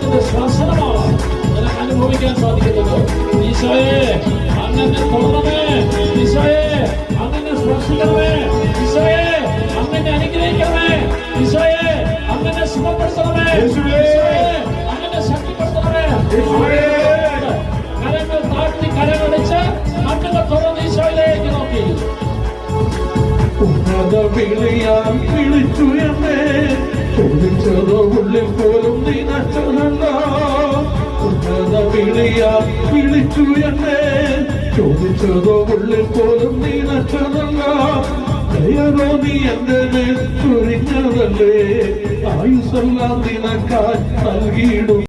ദൈവത്തിന്റെ സ്പർശനമാണ് നിനക്ക് അനുഭവിക്കാൻ സാധിക്കുന്നത്. ഈശോയെ അങ്ങനെ തൊടണമേ, ഈശോയെ അങ്ങനെ സ്പർശിക്കണമേ, ഈശോയെ അങ്ങനെ അനുഗ്രഹിക്കണമേ, ഈശോയെ അങ്ങനെ സുഖപ്പെടുത്തണമേ, ഈശോയെ അങ്ങനെ ശക്തിപ്പെടുത്തണമേ. കരങ്ങൾ താഴ്ത്തി കരമടിച്ച് കണ്ണുകൾ തുറന്ന് ഈശോയിലേക്ക് നോക്കി ഉന്നത വിളിയാൽ വിളിച്ചു എന്നെ, ചോദിച്ചതോ ഉള്ളിൽ പോലും നിനച്ചതല്ല. ഉന്നത വിളിയാൽ വിളിച്ചു എന്നെ, ചോദിച്ചതോ ഉള്ളിൽ പോലും നിനച്ചതല്ല. ദയവോ നീ എന്റെ മേൽ ചൊരിഞ്ഞതല്ലേ, ആയുസ്സെല്ലാം നിനക്കായി നൽകിയിടും.